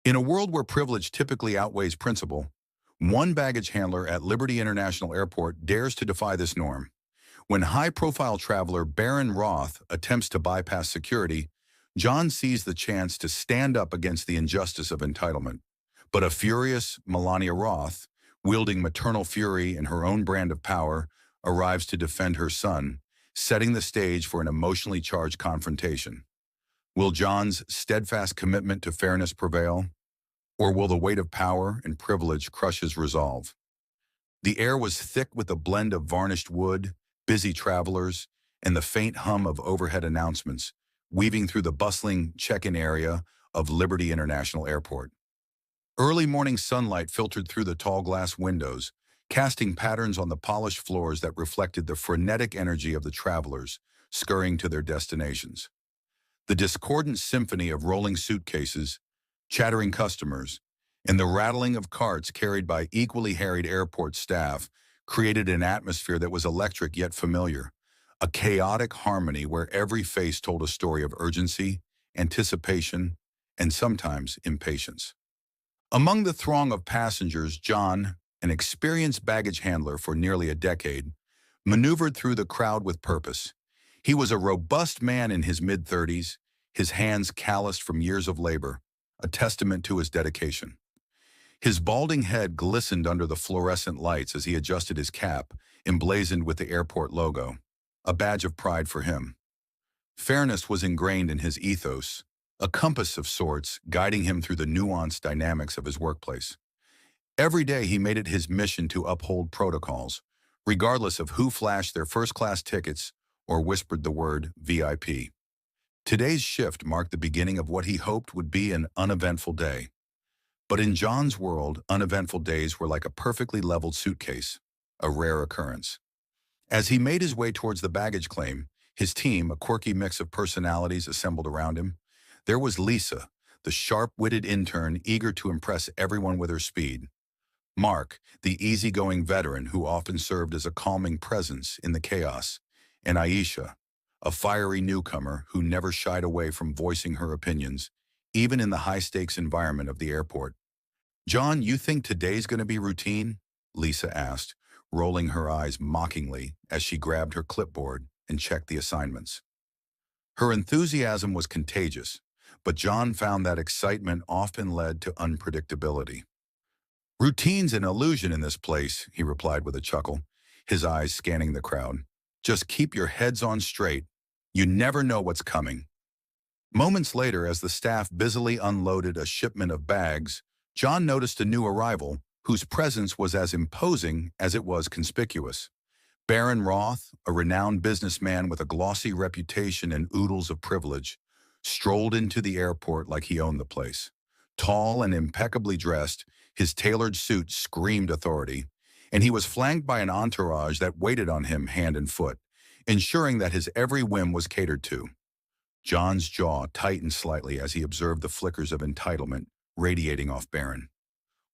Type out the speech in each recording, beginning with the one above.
In a world where privilege typically outweighs principle, one baggage handler at Liberty International Airport dares to defy this norm. When high-profile traveler Barron Roth attempts to bypass security, John sees the chance to stand up against the injustice of entitlement. But a furious Melania Roth, wielding maternal fury and her own brand of power, arrives to defend her son, setting the stage for an emotionally charged confrontation. Will John's steadfast commitment to fairness prevail? Or will the weight of power and privilege crush his resolve? The air was thick with a blend of varnished wood, busy travelers, and the faint hum of overhead announcements, weaving through the bustling check-in area of Liberty International Airport. Early morning sunlight filtered through the tall glass windows, casting patterns on the polished floors that reflected the frenetic energy of the travelers scurrying to their destinations. The discordant symphony of rolling suitcases, chattering customers, and the rattling of carts carried by equally harried airport staff created an atmosphere that was electric yet familiar, a chaotic harmony where every face told a story of urgency, anticipation, and sometimes impatience. Among the throng of passengers, John, an experienced baggage handler for nearly a decade, maneuvered through the crowd with purpose. He was a robust man in his mid-30s, his hands calloused from years of labor, a testament to his dedication. His balding head glistened under the fluorescent lights as he adjusted his cap, emblazoned with the airport logo, a badge of pride for him. Fairness was ingrained in his ethos, a compass of sorts guiding him through the nuanced dynamics of his workplace. Every day he made it his mission to uphold protocols, regardless of who flashed their first-class tickets or whispered the word VIP. Today's shift marked the beginning of what he hoped would be an uneventful day. But in John's world, uneventful days were like a perfectly leveled suitcase, a rare occurrence. As he made his way towards the baggage claim, his team, a quirky mix of personalities, assembled around him. There was Lisa, the sharp-witted intern eager to impress everyone with her speed. Mark, the easygoing veteran who often served as a calming presence in the chaos. And Aisha, a fiery newcomer who never shied away from voicing her opinions, even in the high-stakes environment of the airport. "John, you think today's going to be routine?" Lisa asked, rolling her eyes mockingly as she grabbed her clipboard and checked the assignments. Her enthusiasm was contagious, but John found that excitement often led to unpredictability. "Routine's an illusion in this place," he replied with a chuckle, his eyes scanning the crowd. "Just keep your heads on straight. You never know what's coming." Moments later, as the staff busily unloaded a shipment of bags, John noticed a new arrival whose presence was as imposing as it was conspicuous. Barron Roth, a renowned businessman with a glossy reputation and oodles of privilege, strolled into the airport like he owned the place. Tall and impeccably dressed, his tailored suit screamed authority, and he was flanked by an entourage that waited on him hand and foot, ensuring that his every whim was catered to. John's jaw tightened slightly as he observed the flickers of entitlement radiating off Barron.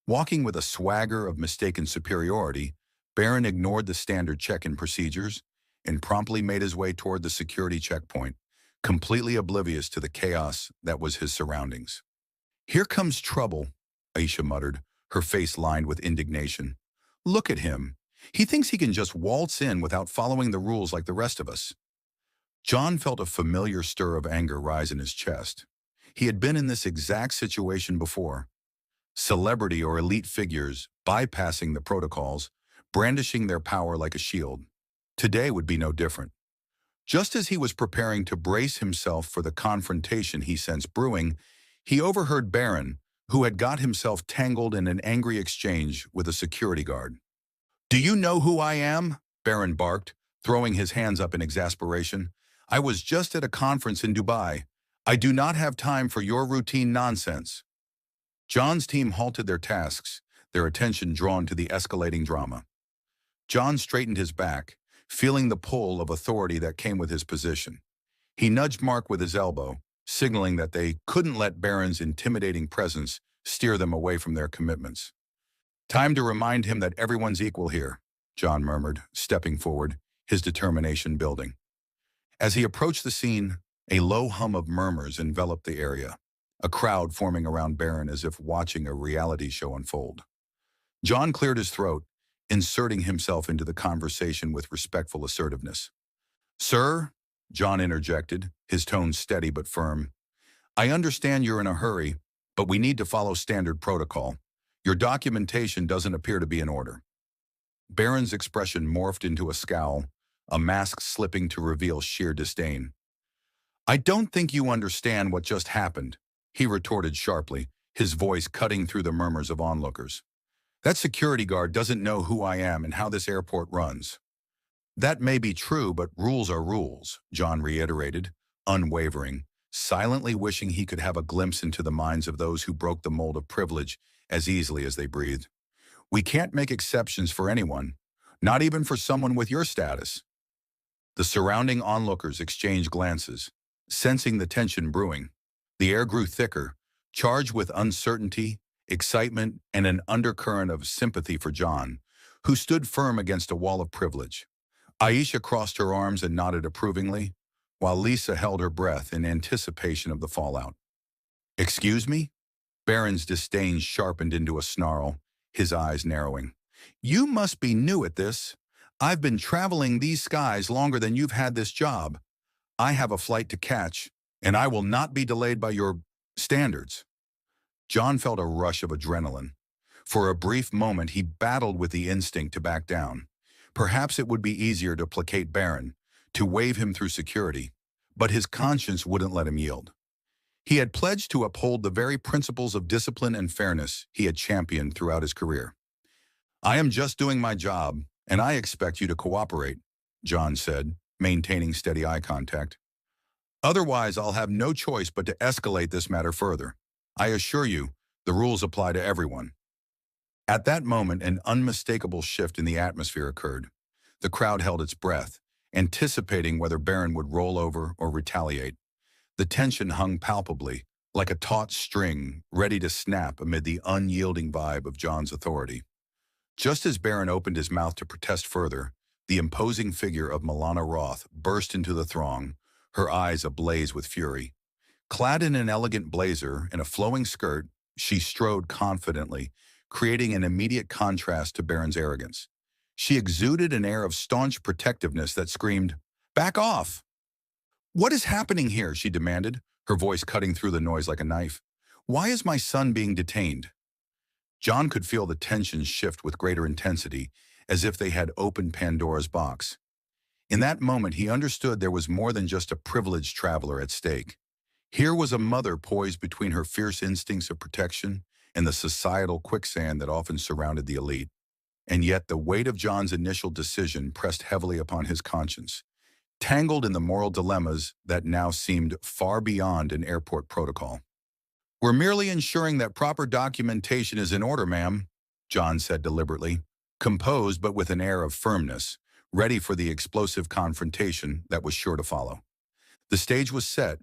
Walking with a swagger of mistaken superiority, Barron ignored the standard check-in procedures and promptly made his way toward the security checkpoint, completely oblivious to the chaos that was his surroundings. "Here comes trouble," Aisha muttered, her face lined with indignation. "Look at him. He thinks he can just waltz in without following the rules like the rest of us." John felt a familiar stir of anger rise in his chest. He had been in this exact situation before. Celebrity or elite figures bypassing the protocols, brandishing their power like a shield. Today would be no different. Just as he was preparing to brace himself for the confrontation he sensed brewing, he overheard Barron, who had got himself tangled in an angry exchange with a security guard. "Do you know who I am?" Barron barked, throwing his hands up in exasperation. "I was just at a conference in Dubai. I do not have time for your routine nonsense." John's team halted their tasks, their attention drawn to the escalating drama. John straightened his back, feeling the pull of authority that came with his position. He nudged Mark with his elbow, signaling that they couldn't let Barron's intimidating presence steer them away from their commitments. "Time to remind him that everyone's equal here," John murmured, stepping forward, his determination building. As he approached the scene, a low hum of murmurs enveloped the area. a crowd forming around Barron as if watching a reality show unfold. John cleared his throat, inserting himself into the conversation with respectful assertiveness. "Sir," John interjected, his tone steady but firm, "I understand you're in a hurry, but we need to follow standard protocol. Your documentation doesn't appear to be in order." Barron's expression morphed into a scowl, a mask slipping to reveal sheer disdain. "I don't think you understand what just happened," he retorted sharply, his voice cutting through the murmurs of onlookers. "That security guard doesn't know who I am and how this airport runs." "That may be true, but rules are rules," John reiterated, unwavering, silently wishing he could have a glimpse into the minds of those who broke the mold of privilege as easily as they breathed. "We can't make exceptions for anyone, not even for someone with your status." The surrounding onlookers exchanged glances, sensing the tension brewing. The air grew thicker, charged with uncertainty, excitement, and an undercurrent of sympathy for John, who stood firm against a wall of privilege. Aisha crossed her arms and nodded approvingly, while Lisa held her breath in anticipation of the fallout. "Excuse me?" Barron's disdain sharpened into a snarl, his eyes narrowing. "You must be new at this. I've been traveling these skies longer than you've had this job. I have a flight to catch, and I will not be delayed by your standards." John felt a rush of adrenaline. For a brief moment, he battled with the instinct to back down. Perhaps it would be easier to placate Barron, to wave him through security, but his conscience wouldn't let him yield. He had pledged to uphold the very principles of discipline and fairness he had championed throughout his career. "I am just doing my job, and I expect you to cooperate," John said, maintaining steady eye contact. "Otherwise, I'll have no choice but to escalate this matter further. I assure you, the rules apply to everyone." At that moment, an unmistakable shift in the atmosphere occurred. The crowd held its breath, anticipating whether Barron would roll over or retaliate. The tension hung palpably, like a taut string, ready to snap amid the unyielding vibe of John's authority. Just as Barron opened his mouth to protest further, the imposing figure of Melania Roth burst into the throng, her eyes ablaze with fury. Clad in an elegant blazer and a flowing skirt, she strode confidently, creating an immediate contrast to Barron's arrogance. She exuded an air of staunch protectiveness that screamed, "Back off!" "What is happening here?" she demanded, her voice cutting through the noise like a knife. "Why is my son being detained?" John could feel the tension shift with greater intensity, as if they had opened Pandora's box. In that moment, he understood there was more than just a privileged traveler at stake. Here was a mother poised between her fierce instincts of protection and the societal quicksand that often surrounded the elite. And yet the weight of John's initial decision pressed heavily upon his conscience, tangled in the moral dilemmas that now seemed far beyond an airport protocol. "We're merely ensuring that proper documentation is in order, ma'am," John said deliberately, composed but with an air of firmness, ready for the explosive confrontation that was sure to follow. The stage was set,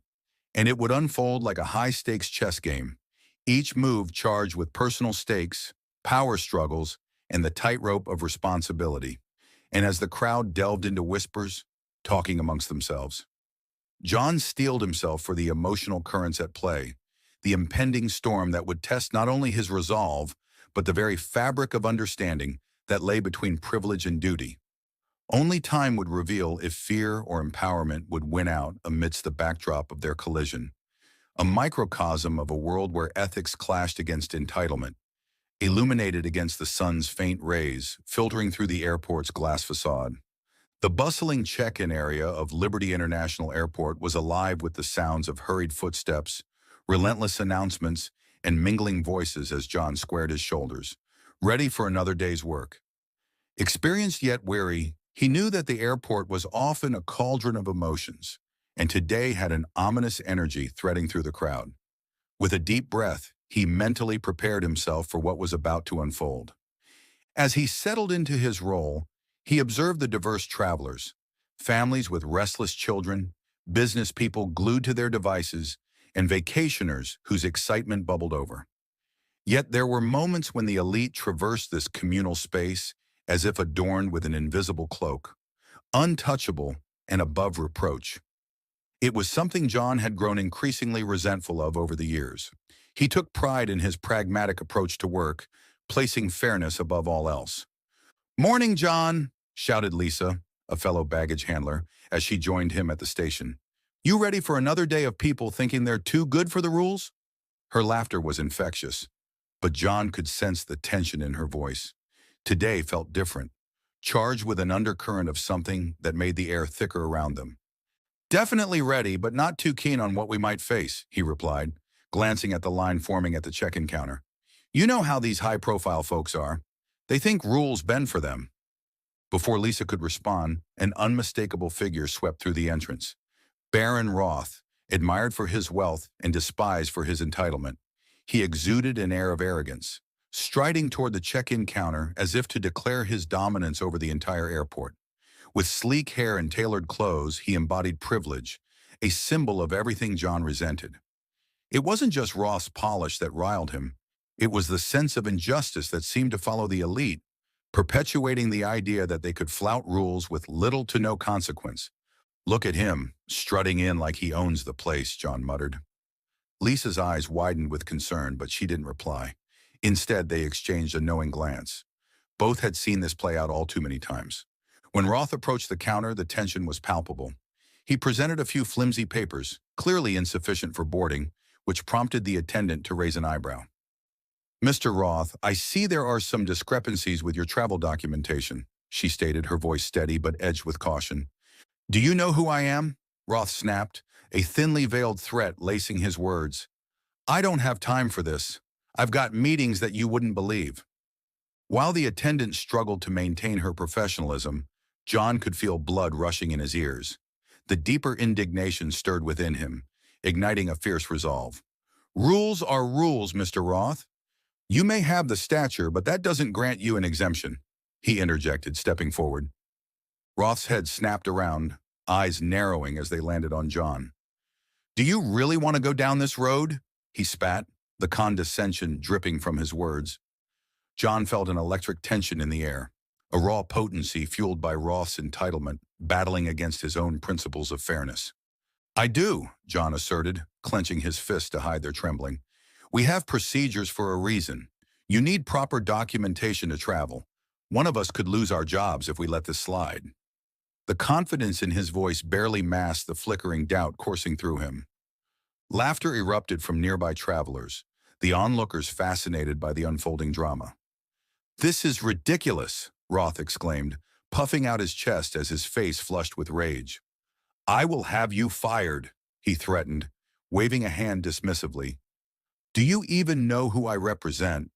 and it would unfold like a high-stakes chess game, each move charged with personal stakes, power struggles, and the tightrope of responsibility. And as the crowd delved into whispers, talking amongst themselves, John steeled himself for the emotional currents at play, the impending storm that would test not only his resolve, but the very fabric of understanding that lay between privilege and duty. Only time would reveal if fear or empowerment would win out amidst the backdrop of their collision, a microcosm of a world where ethics clashed against entitlement, illuminated against the sun's faint rays filtering through the airport's glass facade. The bustling check-in area of Liberty International Airport was alive with the sounds of hurried footsteps, relentless announcements, and mingling voices as John squared his shoulders, ready for another day's work. Experienced yet weary, he knew that the airport was often a cauldron of emotions, and today had an ominous energy threading through the crowd. With a deep breath, he mentally prepared himself for what was about to unfold. As he settled into his role, he observed the diverse travelers, families with restless children, business people glued to their devices, and vacationers whose excitement bubbled over. Yet there were moments when the elite traversed this communal space as if adorned with an invisible cloak, untouchable and above reproach. It was something John had grown increasingly resentful of over the years. He took pride in his pragmatic approach to work, placing fairness above all else. "Morning, John," shouted Lisa, a fellow baggage handler, as she joined him at the station. "You ready for another day of people thinking they're too good for the rules?" Her laughter was infectious, but John could sense the tension in her voice. Today felt different, charged with an undercurrent of something that made the air thicker around them. "Definitely ready, but not too keen on what we might face," he replied, glancing at the line forming at the check-in counter. "You know how these high-profile folks are. They think rules bend for them." Before Lisa could respond, an unmistakable figure swept through the entrance. Barron Roth, admired for his wealth and despised for his entitlement. He exuded an air of arrogance, striding toward the check-in counter as if to declare his dominance over the entire airport. With sleek hair and tailored clothes, he embodied privilege, a symbol of everything John resented. It wasn't just Roth's polish that riled him. It was the sense of injustice that seemed to follow the elite, perpetuating the idea that they could flout rules with little to no consequence. "Look at him, strutting in like he owns the place," John muttered. Lisa's eyes widened with concern, but she didn't reply. Instead, they exchanged a knowing glance. Both had seen this play out all too many times. When Roth approached the counter, the tension was palpable. He presented a few flimsy papers, clearly insufficient for boarding, which prompted the attendant to raise an eyebrow. "Mr. Roth, I see there are some discrepancies with your travel documentation," she stated, her voice steady but edged with caution. "Do you know who I am?" Roth snapped, a thinly veiled threat lacing his words. "I don't have time for this. I've got meetings that you wouldn't believe." While the attendant struggled to maintain her professionalism, John could feel blood rushing in his ears. The deeper indignation stirred within him, igniting a fierce resolve. "Rules are rules, Mr. Roth. You may have the stature, but that doesn't grant you an exemption," he interjected, stepping forward. Roth's head snapped around, eyes narrowing as they landed on John. "Do you really want to go down this road?" he spat, the condescension dripping from his words. John felt an electric tension in the air, a raw potency fueled by Roth's entitlement, battling against his own principles of fairness. "I do," John asserted, clenching his fists to hide their trembling. "We have procedures for a reason. You need proper documentation to travel. One of us could lose our jobs if we let this slide." The confidence in his voice barely masked the flickering doubt coursing through him. Laughter erupted from nearby travelers, the onlookers fascinated by the unfolding drama. "This is ridiculous," Roth exclaimed, puffing out his chest as his face flushed with rage. "I will have you fired," he threatened, waving a hand dismissively. "Do you even know who I represent?"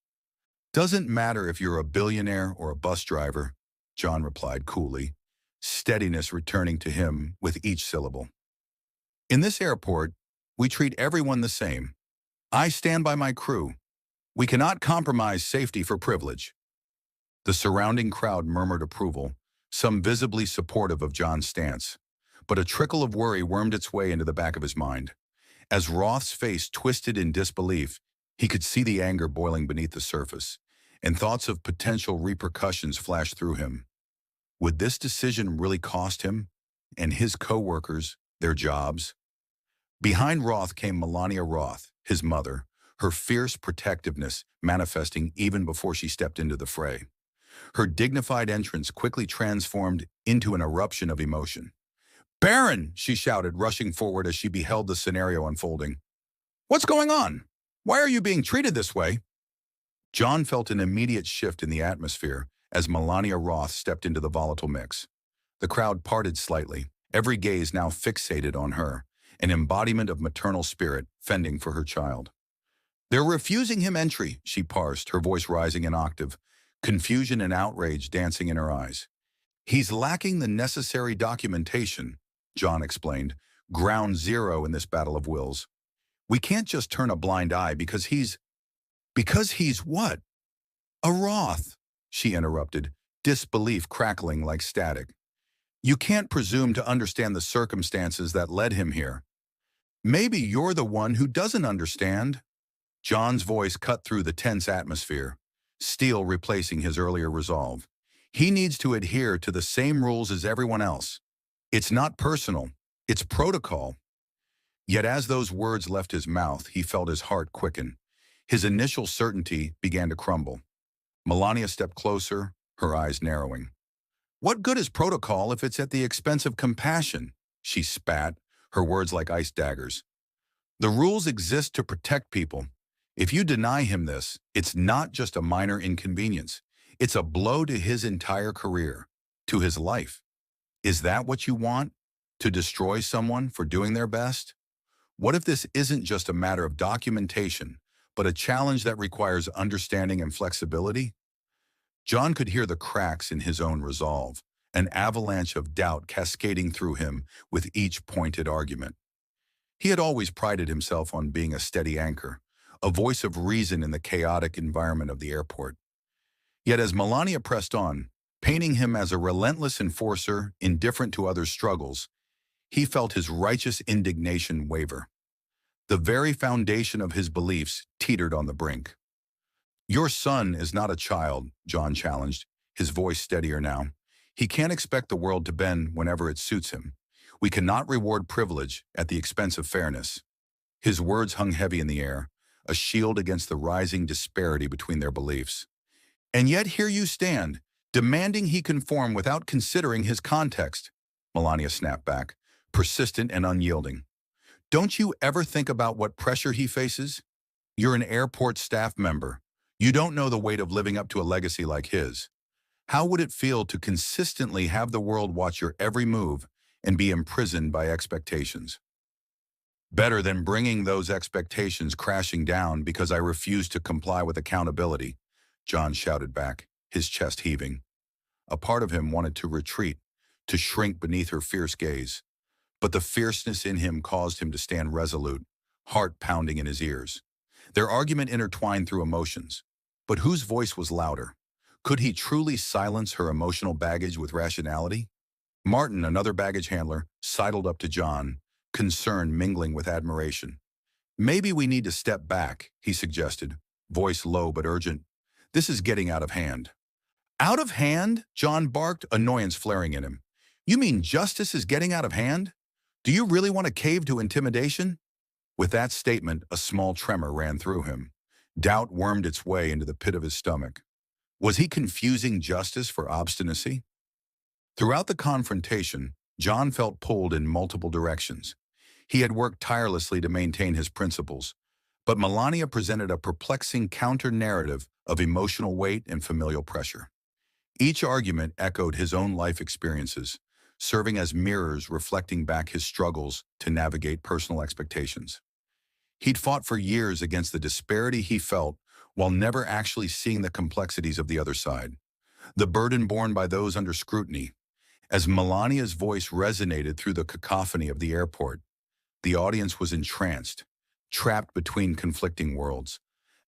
"Doesn't matter if you're a billionaire or a bus driver," John replied coolly, steadiness returning to him with each syllable. "In this airport, we treat everyone the same. I stand by my crew. We cannot compromise safety for privilege." The surrounding crowd murmured approval, some visibly supportive of John's stance. But a trickle of worry wormed its way into the back of his mind. As Roth's face twisted in disbelief, he could see the anger boiling beneath the surface, and thoughts of potential repercussions flashed through him. Would this decision really cost him and his co-workers their jobs? Behind Roth came Melania Roth, his mother, her fierce protectiveness manifesting even before she stepped into the fray. Her dignified entrance quickly transformed into an eruption of emotion. "Barron!" she shouted, rushing forward as she beheld the scenario unfolding. "What's going on? Why are you being treated this way?" John felt an immediate shift in the atmosphere as Melania Roth stepped into the volatile mix. The crowd parted slightly, every gaze now fixated on her, an embodiment of maternal spirit fending for her child. "They're refusing him entry," she parsed, her voice rising an octave, confusion and outrage dancing in her eyes. "He's lacking the necessary documentation," John explained, ground zero in this battle of wills. "We can't just turn a blind eye because he's what?" "A Roth," she interrupted, disbelief crackling like static. "You can't presume to understand the circumstances that led him here." "Maybe you're the one who doesn't understand." John's voice cut through the tense atmosphere, steel replacing his earlier resolve. "He needs to adhere to the same rules as everyone else. It's not personal, it's protocol." Yet as those words left his mouth, he felt his heart quicken. His initial certainty began to crumble. Melania stepped closer, her eyes narrowing. "What good is protocol if it's at the expense of compassion?" She spat, her words like ice daggers. "The rules exist to protect people. If you deny him this, it's not just a minor inconvenience. It's a blow to his entire career, to his life. Is that what you want? To destroy someone for doing their best? What if this isn't just a matter of documentation, but a challenge that requires understanding and flexibility?" John could hear the cracks in his own resolve, an avalanche of doubt cascading through him with each pointed argument. He had always prided himself on being a steady anchor, a voice of reason in the chaotic environment of the airport. Yet as Melania pressed on, painting him as a relentless enforcer, indifferent to others' struggles, he felt his righteous indignation waver. The very foundation of his beliefs teetered on the brink. "Your son is not a child," John challenged, his voice steadier now. "He can't expect the world to bend whenever it suits him. We cannot reward privilege at the expense of fairness." His words hung heavy in the air, a shield against the rising disparity between their beliefs. "And yet here you stand, demanding he conform without considering his context," Melania snapped back, persistent and unyielding. "Don't you ever think about what pressure he faces? You're an airport staff member. You don't know the weight of living up to a legacy like his. How would it feel to consistently have the world watch your every move and be imprisoned by expectations?" "Better than bringing those expectations crashing down because I refuse to comply with accountability," John shouted back, his chest heaving. A part of him wanted to retreat, to shrink beneath her fierce gaze. But the fierceness in him caused him to stand resolute, heart pounding in his ears. Their argument intertwined through emotions. But whose voice was louder? Could he truly silence her emotional baggage with rationality? Martin, another baggage handler, sidled up to John, concern mingling with admiration. "Maybe we need to step back," he suggested, voice low but urgent. "This is getting out of hand." "Out of hand?" John barked, annoyance flaring in him. "You mean justice is getting out of hand? Do you really want to cave to intimidation?" With that statement, a small tremor ran through him. Doubt wormed its way into the pit of his stomach. Was he confusing justice for obstinacy? Throughout the confrontation, John felt pulled in multiple directions. He had worked tirelessly to maintain his principles, but Melania presented a perplexing counter-narrative of emotional weight and familial pressure. Each argument echoed his own life experiences, serving as mirrors reflecting back his struggles to navigate personal expectations. He'd fought for years against the disparity he felt while never actually seeing the complexities of the other side, the burden borne by those under scrutiny. As Melania's voice resonated through the cacophony of the airport, the audience was entranced, trapped between conflicting worlds.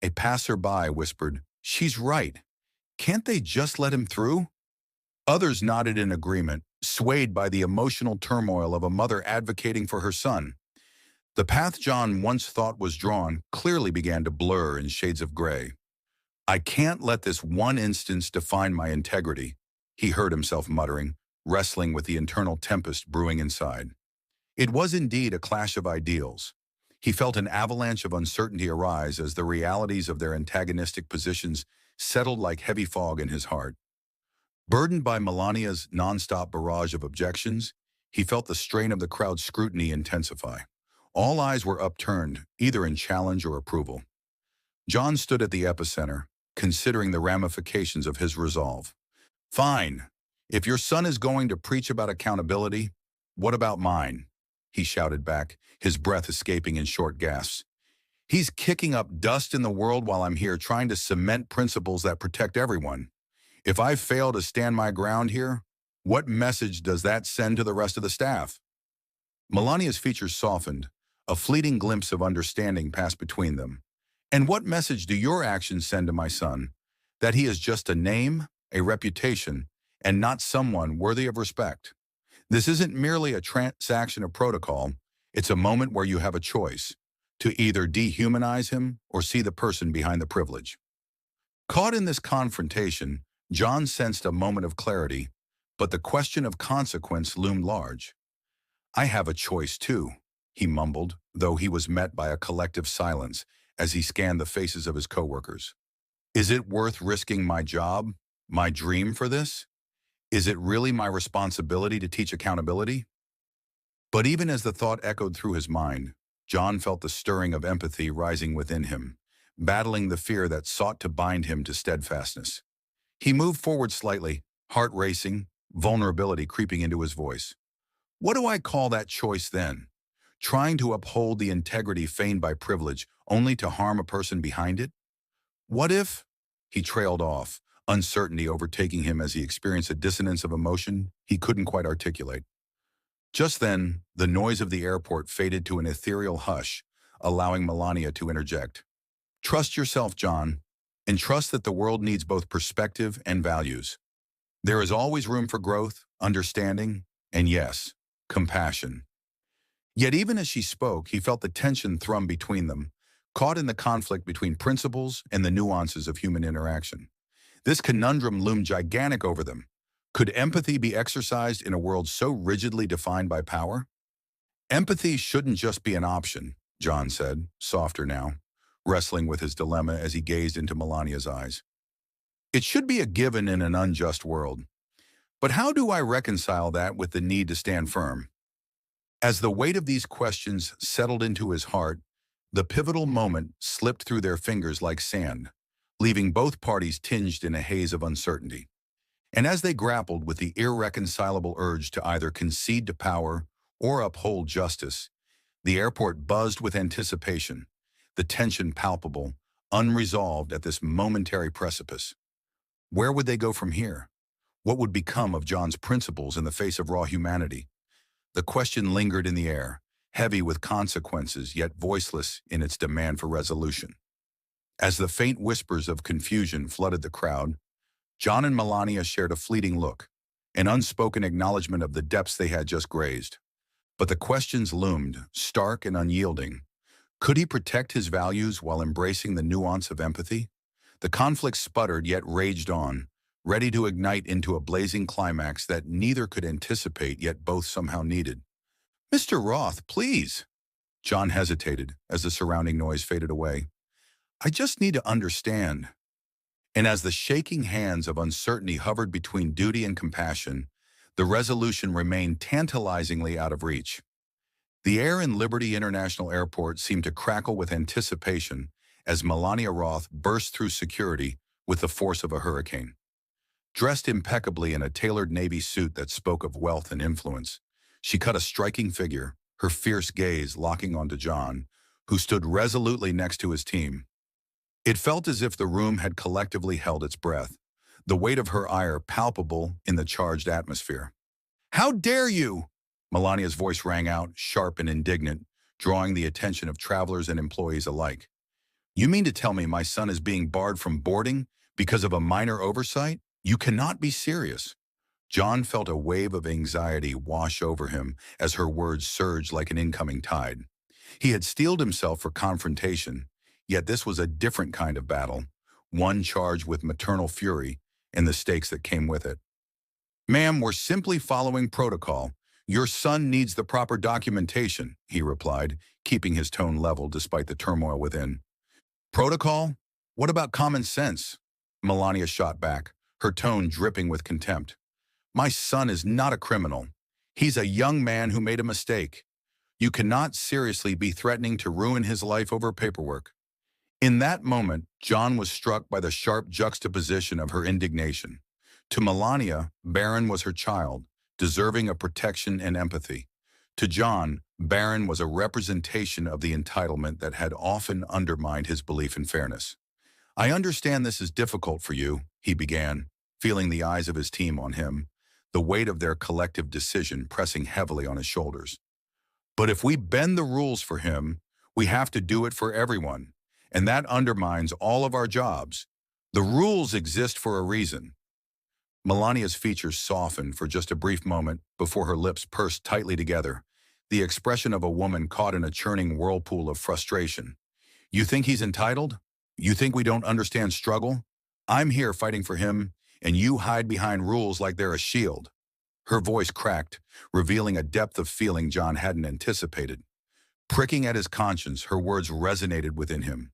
A passerby whispered, "She's right. Can't they just let him through?" Others nodded in agreement, swayed by the emotional turmoil of a mother advocating for her son. The path John once thought was drawn clearly began to blur in shades of gray. "I can't let this one instance define my integrity," he heard himself muttering, wrestling with the internal tempest brewing inside. It was indeed a clash of ideals. He felt an avalanche of uncertainty arise as the realities of their antagonistic positions settled like heavy fog in his heart. Burdened by Melania's nonstop barrage of objections, he felt the strain of the crowd's scrutiny intensify. All eyes were upturned, either in challenge or approval. John stood at the epicenter, considering the ramifications of his resolve. "Fine. If your son is going to preach about accountability, what about mine?" he shouted back, his breath escaping in short gasps. "He's kicking up dust in the world while I'm here trying to cement principles that protect everyone. If I fail to stand my ground here, what message does that send to the rest of the staff?" Melania's features softened, a fleeting glimpse of understanding passed between them. "And what message do your actions send to my son? That he is just a name, a reputation, and not someone worthy of respect. This isn't merely a transaction of protocol, it's a moment where you have a choice, to either dehumanize him or see the person behind the privilege." Caught in this confrontation, John sensed a moment of clarity, but the question of consequence loomed large. "I have a choice too," he mumbled, though he was met by a collective silence as he scanned the faces of his coworkers. Is it worth risking my job, my dream for this? Is it really my responsibility to teach accountability? But even as the thought echoed through his mind, John felt the stirring of empathy rising within him, battling the fear that sought to bind him to steadfastness. He moved forward slightly, heart racing, vulnerability creeping into his voice. What do I call that choice then? Trying to uphold the integrity feigned by privilege only to harm a person behind it? What if? He trailed off, uncertainty overtaking him as he experienced a dissonance of emotion he couldn't quite articulate. Just then, the noise of the airport faded to an ethereal hush, allowing Melania to interject. Trust yourself, John, and trust that the world needs both perspective and values. There is always room for growth, understanding, and yes, compassion. Yet even as she spoke, he felt the tension thrum between them, caught in the conflict between principles and the nuances of human interaction. This conundrum loomed gigantic over them. Could empathy be exercised in a world so rigidly defined by power? Empathy shouldn't just be an option, John said, softer now, wrestling with his dilemma as he gazed into Melania's eyes. It should be a given in an unjust world. But how do I reconcile that with the need to stand firm? As the weight of these questions settled into his heart, the pivotal moment slipped through their fingers like sand, leaving both parties tinged in a haze of uncertainty. And as they grappled with the irreconcilable urge to either concede to power or uphold justice, the airport buzzed with anticipation, the tension palpable, unresolved at this momentary precipice. Where would they go from here? What would become of John's principles in the face of raw humanity? The question lingered in the air, heavy with consequences yet voiceless in its demand for resolution. As the faint whispers of confusion flooded the crowd, John and Melania shared a fleeting look, an unspoken acknowledgement of the depths they had just grazed. But the questions loomed, stark and unyielding. Could he protect his values while embracing the nuance of empathy? The conflict sputtered yet raged on, ready to ignite into a blazing climax that neither could anticipate yet both somehow needed. Mr. Roth, please. John hesitated as the surrounding noise faded away. I just need to understand. And as the shaking hands of uncertainty hovered between duty and compassion, the resolution remained tantalizingly out of reach. The air in Liberty International Airport seemed to crackle with anticipation as Melania Roth burst through security with the force of a hurricane. Dressed impeccably in a tailored navy suit that spoke of wealth and influence, she cut a striking figure, her fierce gaze locking onto John, who stood resolutely next to his team. It felt as if the room had collectively held its breath, the weight of her ire palpable in the charged atmosphere. How dare you? Melania's voice rang out, sharp and indignant, drawing the attention of travelers and employees alike. You mean to tell me my son is being barred from boarding because of a minor oversight? You cannot be serious. John felt a wave of anxiety wash over him as her words surged like an incoming tide. He had steeled himself for confrontation, yet this was a different kind of battle, one charged with maternal fury and the stakes that came with it. Ma'am, we're simply following protocol. Your son needs the proper documentation, he replied, keeping his tone level despite the turmoil within. Protocol? What about common sense? Melania shot back, her tone dripping with contempt. My son is not a criminal. He's a young man who made a mistake. You cannot seriously be threatening to ruin his life over paperwork. In that moment, John was struck by the sharp juxtaposition of her indignation. To Melania, Barron was her child, deserving of protection and empathy. To John, Barron was a representation of the entitlement that had often undermined his belief in fairness. I understand this is difficult for you, he began, feeling the eyes of his team on him, the weight of their collective decision pressing heavily on his shoulders. But if we bend the rules for him, we have to do it for everyone, and that undermines all of our jobs. The rules exist for a reason. Melania's features softened for just a brief moment before her lips pursed tightly together, the expression of a woman caught in a churning whirlpool of frustration. You think he's entitled? You think we don't understand struggle? I'm here fighting for him, and you hide behind rules like they're a shield. Her voice cracked, revealing a depth of feeling John hadn't anticipated. Pricking at his conscience, her words resonated within him.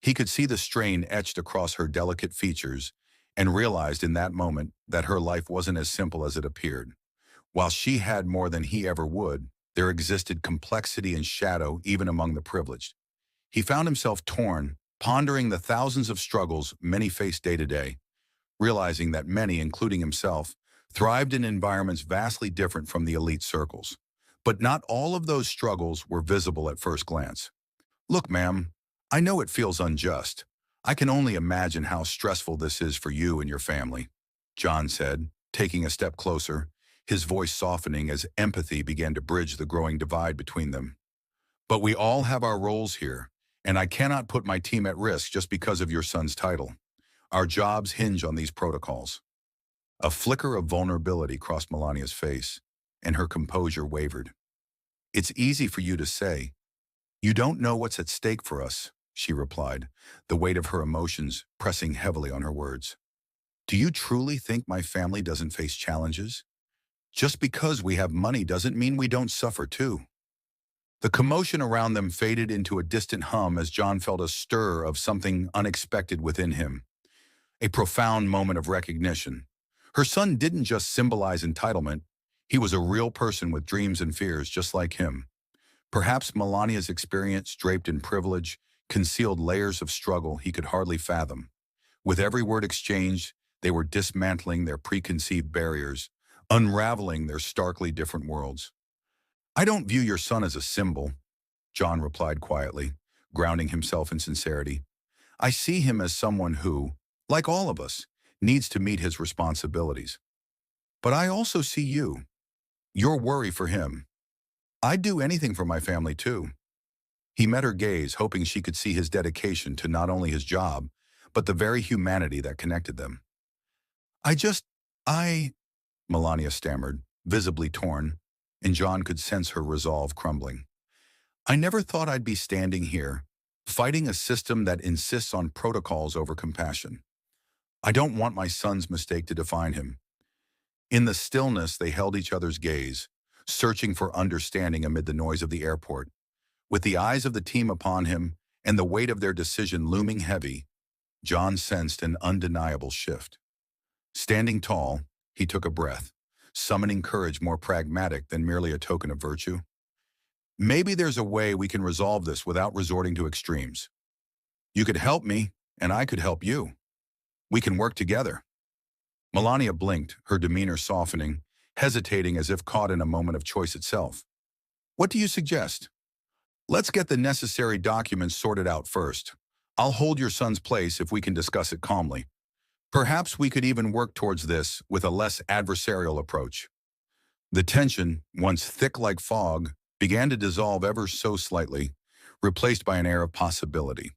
He could see the strain etched across her delicate features and realized in that moment that her life wasn't as simple as it appeared. While she had more than he ever would, there existed complexity and shadow even among the privileged. He found himself torn, pondering the thousands of struggles many face day to day, realizing that many, including himself, thrived in environments vastly different from the elite circles. But not all of those struggles were visible at first glance. Look, ma'am, I know it feels unjust. I can only imagine how stressful this is for you and your family, John said, taking a step closer, his voice softening as empathy began to bridge the growing divide between them. But we all have our roles here, and I cannot put my team at risk just because of your son's title. Our jobs hinge on these protocols. A flicker of vulnerability crossed Melania's face, and her composure wavered. It's easy for you to say. You don't know what's at stake for us, she replied, the weight of her emotions pressing heavily on her words. Do you truly think my family doesn't face challenges? Just because we have money doesn't mean we don't suffer too. The commotion around them faded into a distant hum as John felt a stir of something unexpected within him, a profound moment of recognition. Her son didn't just symbolize entitlement, he was a real person with dreams and fears just like him. Perhaps Melania's experience, draped in privilege, concealed layers of struggle he could hardly fathom. With every word exchanged, they were dismantling their preconceived barriers, unraveling their starkly different worlds. I don't view your son as a symbol, John replied quietly, grounding himself in sincerity. I see him as someone who, like all of us, needs to meet his responsibilities. But I also see you, your worry for him. I'd do anything for my family too. He met her gaze, hoping she could see his dedication to not only his job, but the very humanity that connected them. I, Melania stammered, visibly torn, and John could sense her resolve crumbling. I never thought I'd be standing here, fighting a system that insists on protocols over compassion. I don't want my son's mistake to define him. In the stillness, they held each other's gaze, searching for understanding amid the noise of the airport. With the eyes of the team upon him and the weight of their decision looming heavy, John sensed an undeniable shift. Standing tall, he took a breath, summoning courage more pragmatic than merely a token of virtue. Maybe there's a way we can resolve this without resorting to extremes. You could help me, and I could help you. We can work together. Melania blinked, her demeanor softening, hesitating as if caught in a moment of choice itself. What do you suggest? Let's get the necessary documents sorted out first. I'll hold your son's place if we can discuss it calmly. Perhaps we could even work towards this with a less adversarial approach. The tension, once thick like fog, began to dissolve ever so slightly, replaced by an air of possibility.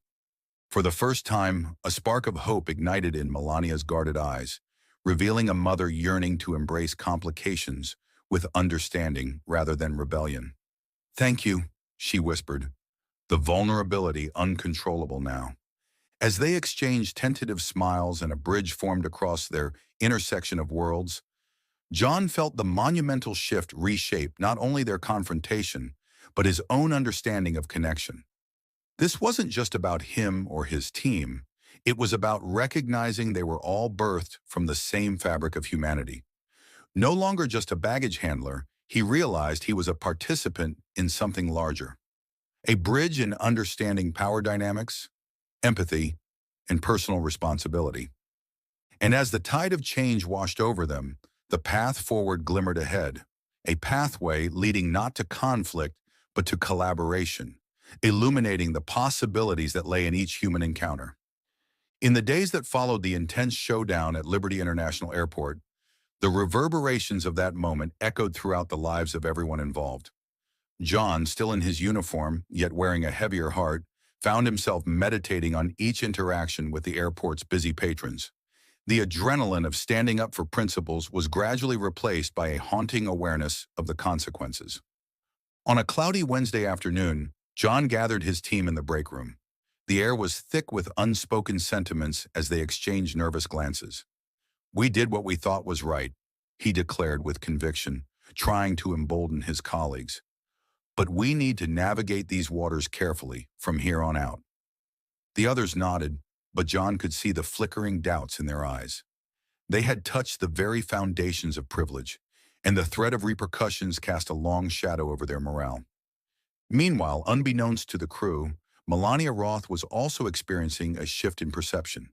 For the first time, a spark of hope ignited in Melania's guarded eyes, revealing a mother yearning to embrace complications with understanding rather than rebellion. Thank you, she whispered, the vulnerability uncontrollable now. As they exchanged tentative smiles and a bridge formed across their intersection of worlds, John felt the monumental shift reshape not only their confrontation, but his own understanding of connection. This wasn't just about him or his team. It was about recognizing they were all birthed from the same fabric of humanity. No longer just a baggage handler, he realized he was a participant in something larger. A bridge in understanding power dynamics, empathy, and personal responsibility. And as the tide of change washed over them, the path forward glimmered ahead, a pathway leading not to conflict, but to collaboration, illuminating the possibilities that lay in each human encounter. In the days that followed the intense showdown at Liberty International Airport, the reverberations of that moment echoed throughout the lives of everyone involved. John, still in his uniform, yet wearing a heavier heart, found himself meditating on each interaction with the airport's busy patrons. The adrenaline of standing up for principles was gradually replaced by a haunting awareness of the consequences. On a cloudy Wednesday afternoon, John gathered his team in the break room. The air was thick with unspoken sentiments as they exchanged nervous glances. We did what we thought was right, he declared with conviction, trying to embolden his colleagues. But we need to navigate these waters carefully from here on out. The others nodded, but John could see the flickering doubts in their eyes. They had touched the very foundations of privilege, and the threat of repercussions cast a long shadow over their morale. Meanwhile, unbeknownst to the crew, Melania Roth was also experiencing a shift in perception.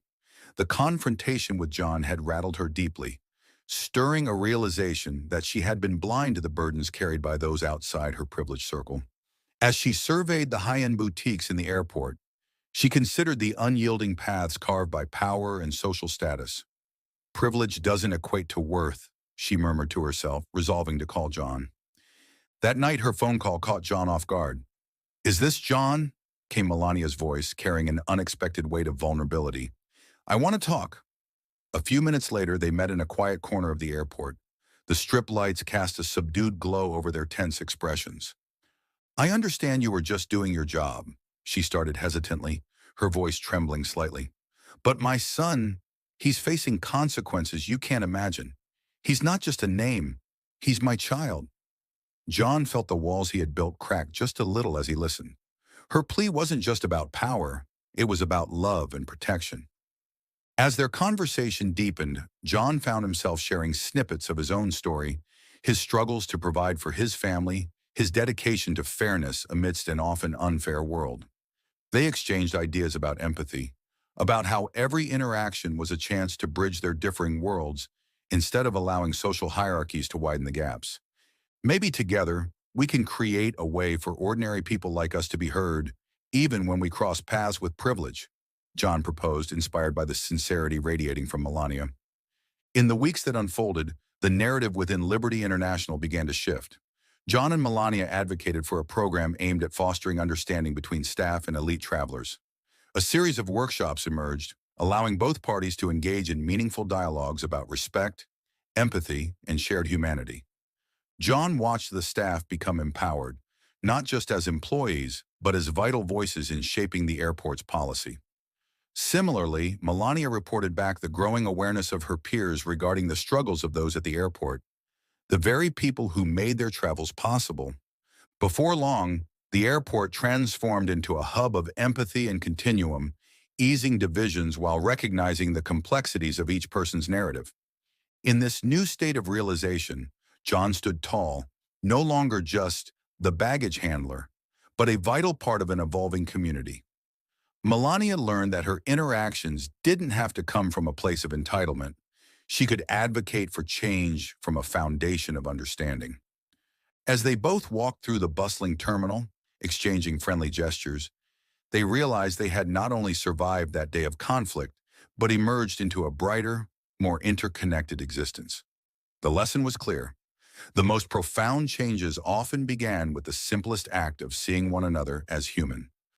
The confrontation with John had rattled her deeply, stirring a realization that she had been blind to the burdens carried by those outside her privileged circle. As she surveyed the high-end boutiques in the airport, she considered the unyielding paths carved by power and social status. Privilege doesn't equate to worth, she murmured to herself, resolving to call John. That night, her phone call caught John off guard. "Is this John?" came Melania's voice, carrying an unexpected weight of vulnerability. "I want to talk." A few minutes later, they met in a quiet corner of the airport. The strip lights cast a subdued glow over their tense expressions. "I understand you were just doing your job," she started hesitantly, her voice trembling slightly. "But my son, he's facing consequences you can't imagine. He's not just a name, he's my child." John felt the walls he had built crack just a little as he listened. Her plea wasn't just about power, it was about love and protection. As their conversation deepened, John found himself sharing snippets of his own story, his struggles to provide for his family, his dedication to fairness amidst an often unfair world. They exchanged ideas about empathy, about how every interaction was a chance to bridge their differing worlds instead of allowing social hierarchies to widen the gaps. "Maybe together, we can create a way for ordinary people like us to be heard, even when we cross paths with privilege," John proposed, inspired by the sincerity radiating from Melania. In the weeks that unfolded, the narrative within Liberty International began to shift. John and Melania advocated for a program aimed at fostering understanding between staff and elite travelers. A series of workshops emerged, allowing both parties to engage in meaningful dialogues about respect, empathy, and shared humanity. John watched the staff become empowered, not just as employees, but as vital voices in shaping the airport's policy. Similarly, Melania reported back the growing awareness of her peers regarding the struggles of those at the airport, the very people who made their travels possible. Before long, the airport transformed into a hub of empathy and continuum, easing divisions while recognizing the complexities of each person's narrative. In this new state of realization, John stood tall, no longer just the baggage handler, but a vital part of an evolving community. Melania learned that her interactions didn't have to come from a place of entitlement. She could advocate for change from a foundation of understanding. As they both walked through the bustling terminal, exchanging friendly gestures, they realized they had not only survived that day of conflict, but emerged into a brighter, more interconnected existence. The lesson was clear. The most profound changes often began with the simplest act of seeing one another as human.